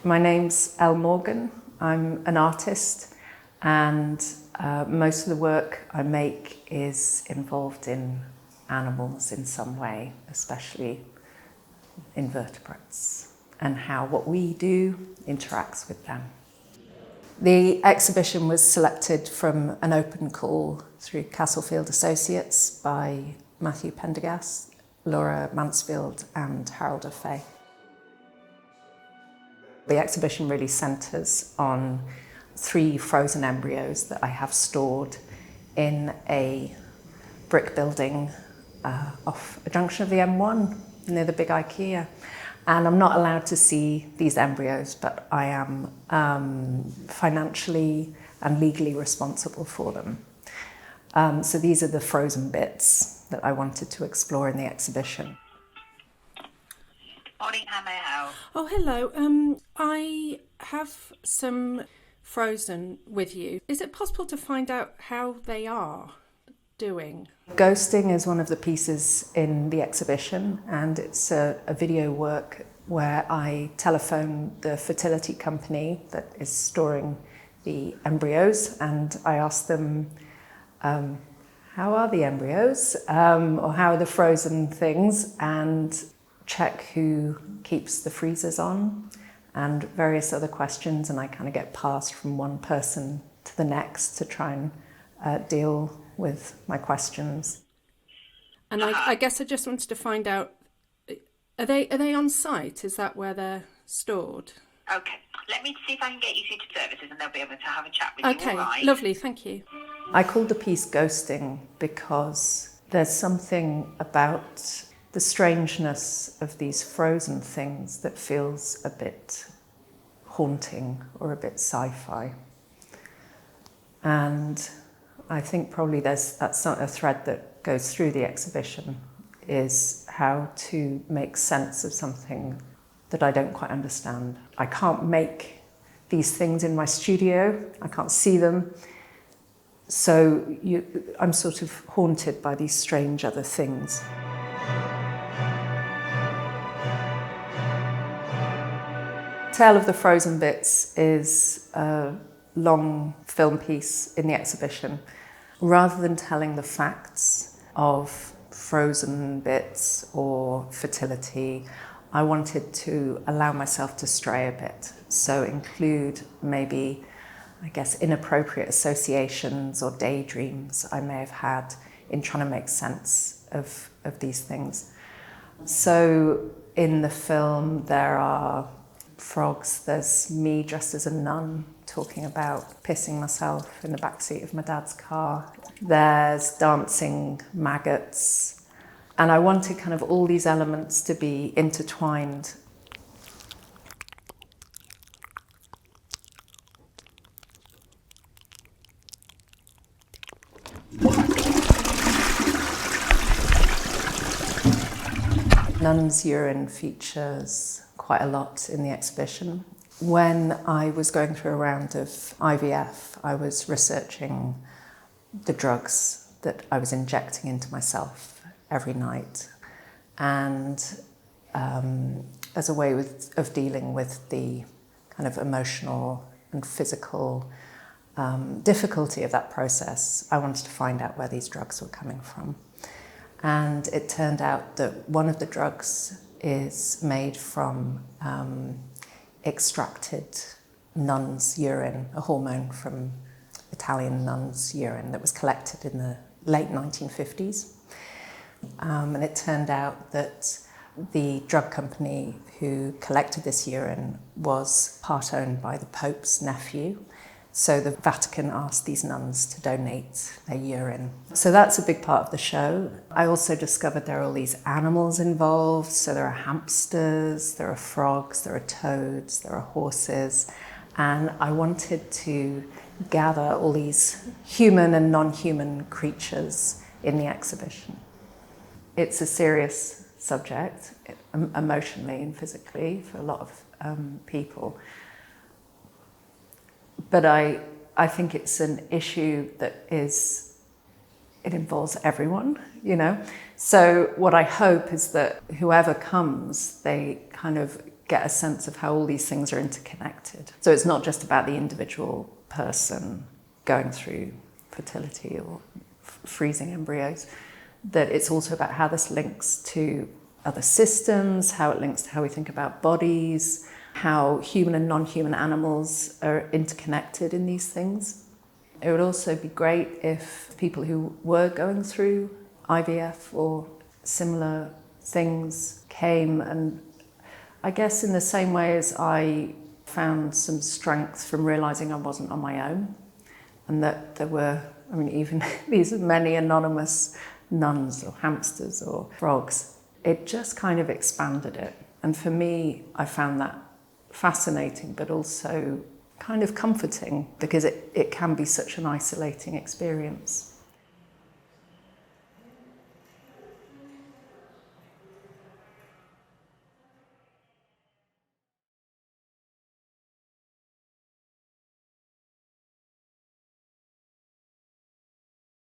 My name's Elle Morgan. I'm an artist, and most of the work I make is involved in animals in some way, especially invertebrates, and how what we do interacts with them. The exhibition was selected from an open call through Castlefield Associates by Matthew Pendergast, Laura Mansfield and Harold Fay. The exhibition really centres on 3 frozen embryos that I have stored in a brick building off a junction of the M1 near the big IKEA. And I'm not allowed to see these embryos, but I am financially and legally responsible for them. So these are the frozen bits that I wanted to explore in the exhibition. Morning, how may I help? Oh, hello. I have some frozen with you. Is it possible to find out how they are doing? Ghosting is one of the pieces in the exhibition, and it's a video work where I telephone the fertility company that is storing the embryos, and I ask them, how are the embryos, or how are the frozen things, and check who keeps the freezers on and various other questions, and I kind of get passed from one person to the next to try and deal with my questions. And I guess I just wanted to find out, are they on site? Is that where they're stored? Okay, let me see if I can get you through to services and they'll be able to have a chat with you, Okay, all right? lovely, thank you. I called the piece Ghosting because there's something about the strangeness of these frozen things that feels a bit haunting or a bit sci-fi. And I think probably that's not a thread that goes through the exhibition, is how to make sense of something that I don't quite understand. I can't make these things in my studio, I can't see them, so I'm sort of haunted by these strange other things. Tale of the Frozen Bits is a long film piece in the exhibition. Rather than telling the facts of frozen bits or fertility, I wanted to allow myself to stray a bit. So include maybe, I guess, inappropriate associations or daydreams I may have had in trying to make sense of these things. So in the film there are frogs, there's me dressed as a nun talking about pissing myself in the backseat of my dad's car. There's dancing maggots. And I wanted kind of all these elements to be intertwined. Nuns' urine features quite a lot in the exhibition. When I was going through a round of IVF, I was researching the drugs that I was injecting into myself every night, and as a way of dealing with the kind of emotional and physical difficulty of that process, I wanted to find out where these drugs were coming from. And it turned out that one of the drugs is made from extracted nuns' urine, a hormone from Italian nuns' urine that was collected in the late 1950s. And it turned out that the drug company who collected this urine was part owned by the Pope's nephew. So the Vatican asked these nuns to donate their urine. So that's a big part of the show. I also discovered there are all these animals involved. So there are hamsters, there are frogs, there are toads, there are horses. And I wanted to gather all these human and non-human creatures in the exhibition. It's a serious subject, emotionally and physically, for a lot of people. But I think it's an issue that it involves everyone, you know. So what I hope is that whoever comes, they kind of get a sense of how all these things are interconnected. So it's not just about the individual person going through fertility or freezing embryos, that it's also about how this links to other systems, how it links to how we think about bodies, how human and non-human animals are interconnected in these things. It would also be great if people who were going through IVF or similar things came, and I guess in the same way as I found some strength from realising I wasn't on my own, and that there were, I mean, even these many anonymous nuns or hamsters or frogs, it just kind of expanded it. And for me, I found that fascinating, but also kind of comforting, because it can be such an isolating experience.